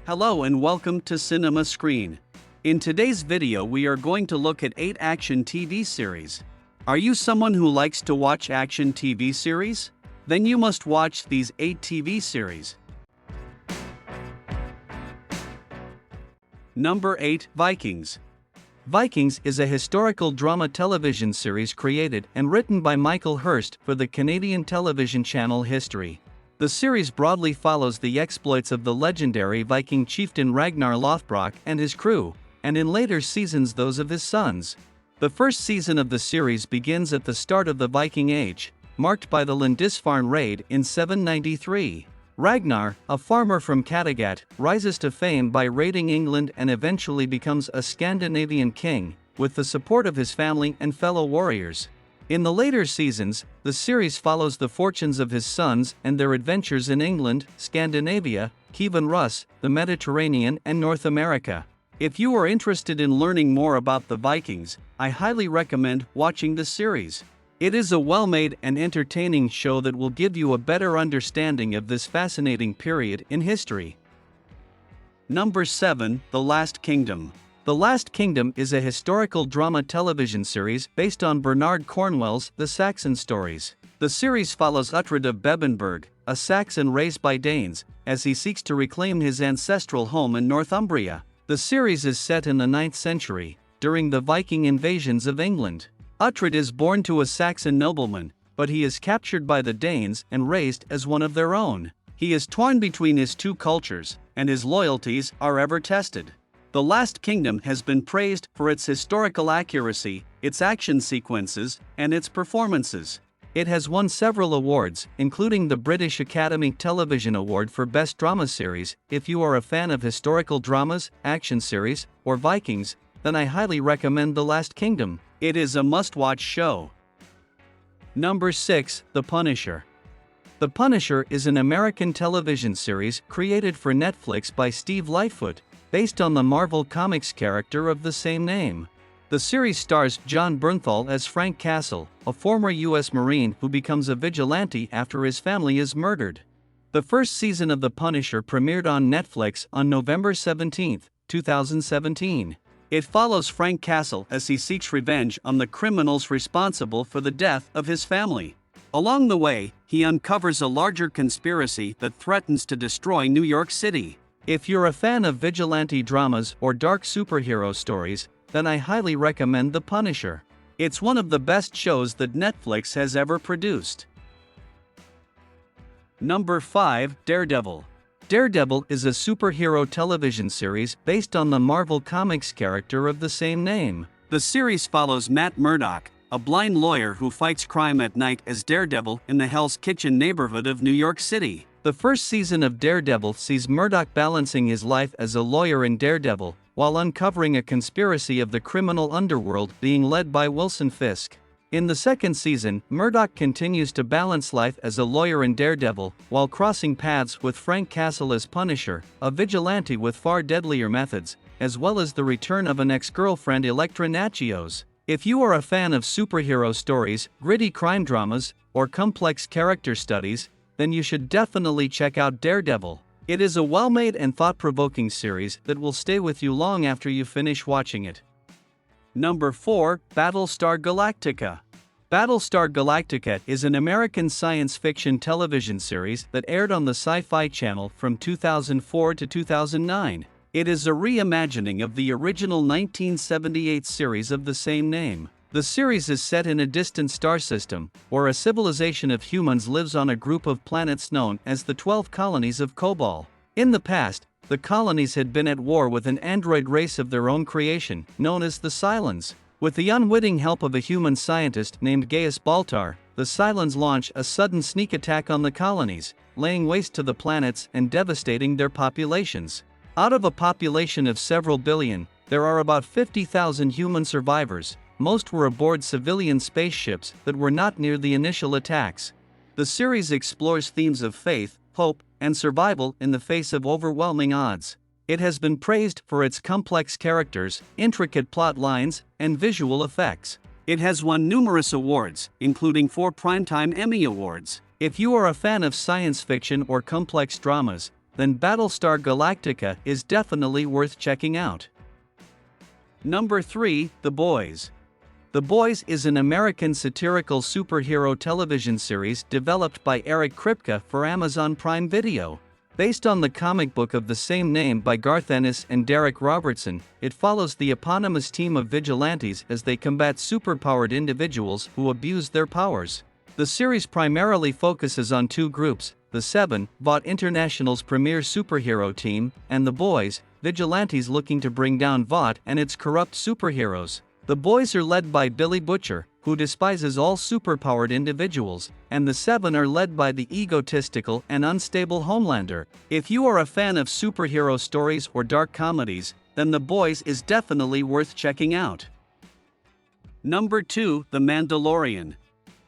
Hello and welcome to Cinema Screen. In today's video we are going to look at 8 action TV series. Are you someone who likes to watch action TV series? Then you must watch these 8 TV series. Number 8, Vikings. Vikings is a historical drama television series created and written by Michael Hurst for the Canadian television channel History. The series broadly follows the exploits of the legendary Viking chieftain Ragnar Lothbrok and his crew, and in later seasons those of his sons. The first season of the series begins at the start of the Viking Age, marked by the Lindisfarne raid in 793. Ragnar, a farmer from Kattegat, rises to fame by raiding England and eventually becomes a Scandinavian king, with the support of his family and fellow warriors. In the later seasons, the series follows the fortunes of his sons and their adventures in England, Scandinavia, Kievan Rus, the Mediterranean and North America. If you are interested in learning more about the Vikings, I highly recommend watching the series. It is a well-made and entertaining show that will give you a better understanding of this fascinating period in history. Number 7, The Last Kingdom. The Last Kingdom is a historical drama television series based on Bernard Cornwell's The Saxon Stories. The series follows Uhtred of Bebbanburg, a Saxon raised by Danes, as he seeks to reclaim his ancestral home in Northumbria. The series is set in the 9th century, during the Viking invasions of England. Uhtred is born to a Saxon nobleman, but he is captured by the Danes and raised as one of their own. He is torn between his two cultures, and his loyalties are ever tested. The Last Kingdom has been praised for its historical accuracy, its action sequences, and its performances. It has won several awards, including the British Academy Television Award for Best Drama Series. If you are a fan of historical dramas, action series, or Vikings, then I highly recommend The Last Kingdom. It is a must-watch show. Number 6, The Punisher. The Punisher is an American television series created for Netflix by Steve Lightfoot, based on the Marvel Comics character of the same name. The series stars John Bernthal as Frank Castle, a former U.S. Marine who becomes a vigilante after his family is murdered. The first season of The Punisher premiered on Netflix on November 17, 2017. It follows Frank Castle as he seeks revenge on the criminals responsible for the death of his family. Along the way, he uncovers a larger conspiracy that threatens to destroy New York City. If you're a fan of vigilante dramas or dark superhero stories, then I highly recommend The Punisher. It's one of the best shows that Netflix has ever produced. Number 5, Daredevil. Daredevil is a superhero television series based on the Marvel Comics character of the same name. The series follows Matt Murdock, a blind lawyer who fights crime at night as Daredevil in the Hell's Kitchen neighborhood of New York City. The first season of Daredevil sees Murdock balancing his life as a lawyer in Daredevil, while uncovering a conspiracy of the criminal underworld being led by Wilson Fisk. In the second season, Murdock continues to balance life as a lawyer in Daredevil, while crossing paths with Frank Castle as Punisher, a vigilante with far deadlier methods, as well as the return of an ex-girlfriend, Elektra Natchios. If you are a fan of superhero stories, gritty crime dramas, or complex character studies, then you should definitely check out Daredevil. It is a well-made and thought-provoking series that will stay with you long after you finish watching it. Number 4, Battlestar Galactica. Battlestar Galactica is an American science fiction television series that aired on the Sci-Fi Channel from 2004 to 2009. It is a reimagining of the original 1978 series of the same name. The series is set in a distant star system, where a civilization of humans lives on a group of planets known as the 12 colonies of Kobol. In the past, the colonies had been at war with an android race of their own creation, known as the Cylons. With the unwitting help of a human scientist named Gaius Baltar, the Cylons launch a sudden sneak attack on the colonies, laying waste to the planets and devastating their populations. Out of a population of several billion, there are about 50,000 human survivors. Most were aboard civilian spaceships that were not near the initial attacks. The series explores themes of faith, hope, and survival in the face of overwhelming odds. It has been praised for its complex characters, intricate plot lines, and visual effects. It has won numerous awards, including 4 Primetime Emmy Awards. If you are a fan of science fiction or complex dramas, then Battlestar Galactica is definitely worth checking out. Number 3, The Boys. The Boys is an American satirical superhero television series developed by Eric Kripke for Amazon Prime Video. Based on the comic book of the same name by Garth Ennis and Derek Robertson, it follows the eponymous team of vigilantes as they combat superpowered individuals who abuse their powers. The series primarily focuses on two groups, the Seven, Vought International's premier superhero team, and the Boys, vigilantes looking to bring down Vought and its corrupt superheroes. The Boys are led by Billy Butcher, who despises all superpowered individuals, and the Seven are led by the egotistical and unstable Homelander. If you are a fan of superhero stories or dark comedies, then The Boys is definitely worth checking out. Number 2, The Mandalorian.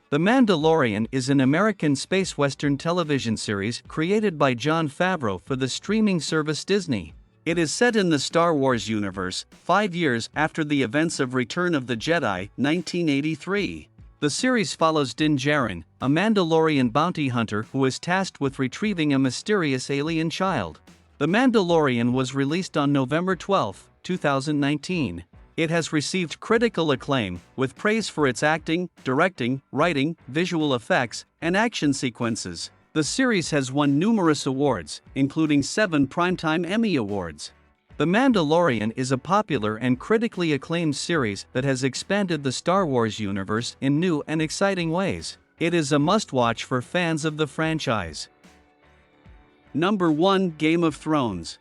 The Mandalorian is an American space western television series created by Jon Favreau for the streaming service Disney. It is set in the Star Wars universe, 5 years after the events of Return of the Jedi, 1983. The series follows Din Djarin, a Mandalorian bounty hunter who is tasked with retrieving a mysterious alien child. The Mandalorian was released on November 12, 2019. It has received critical acclaim, with praise for its acting, directing, writing, visual effects, and action sequences. The series has won numerous awards, including 7 Primetime Emmy Awards. The Mandalorian is a popular and critically acclaimed series that has expanded the Star Wars universe in new and exciting ways. It is a must-watch for fans of the franchise. Number 1, Game of Thrones.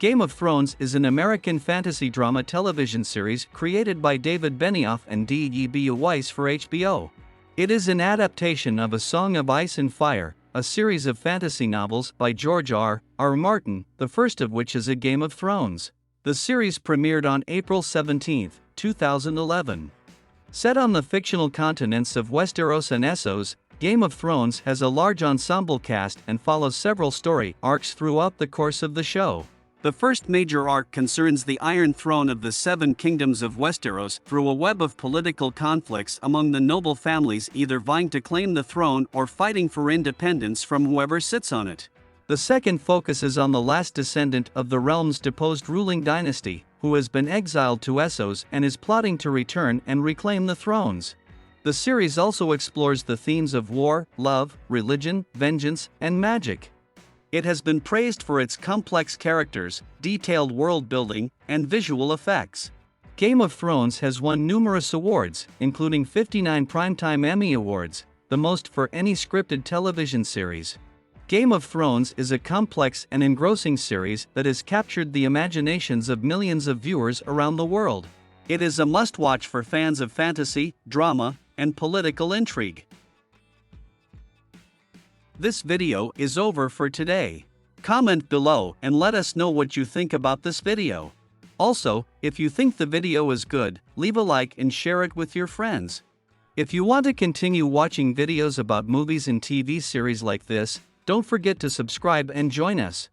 Game of Thrones is an American fantasy drama television series created by David Benioff and D.B. Weiss for HBO. It is an adaptation of A Song of Ice and Fire, a series of fantasy novels by George R.R. Martin, the first of which is A Game of Thrones. The series premiered on April 17, 2011. Set on the fictional continents of Westeros and Essos, Game of Thrones has a large ensemble cast and follows several story arcs throughout the course of the show. The first major arc concerns the Iron Throne of the Seven Kingdoms of Westeros through a web of political conflicts among the noble families either vying to claim the throne or fighting for independence from whoever sits on it. The second focuses on the last descendant of the realm's deposed ruling dynasty, who has been exiled to Essos and is plotting to return and reclaim the thrones. The series also explores the themes of war, love, religion, vengeance, and magic. It has been praised for its complex characters, detailed world building, and visual effects. Game of Thrones has won numerous awards, including 59 Primetime Emmy Awards, the most for any scripted television series. Game of Thrones is a complex and engrossing series that has captured the imaginations of millions of viewers around the world. It is a must-watch for fans of fantasy, drama, and political intrigue. This video is over for today. Comment below and let us know what you think about this video. Also, if you think the video is good, leave a like and share it with your friends. If you want to continue watching videos about movies and TV series like this, don't forget to subscribe and join us.